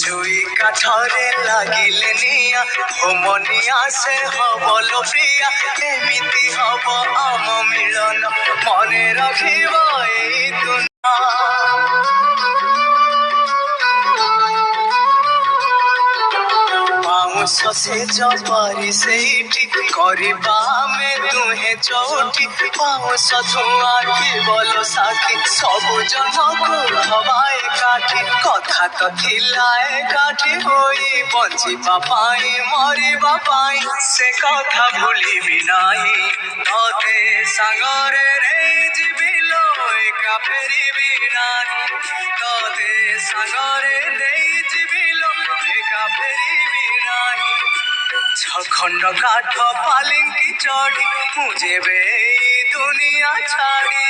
জুই কাঠরে লাগিলে নিয়া হোমনিয়া সে হবল প্রিয়া এমিতি হব আম মিলন মনে রাখিব এই দুনিয়া बाउंस से जपरी सेठी करिबा में तुहे चौठी बाउंस धुआं की बोलो साखी सबु जन्म को हवाए काठी कथा तो थिलाए काठी होई बंचिबा पाई मरिबा पाई से कथा भूलिबि नाही तोते संगरे नहीं जीविलो एका फेरिबि नाही तोते संगरे नहीं जीविलो एका फेरिबि नाही छखंड काठ पालिंकी चढ़ी मुझे बे दुनिया छाड़ी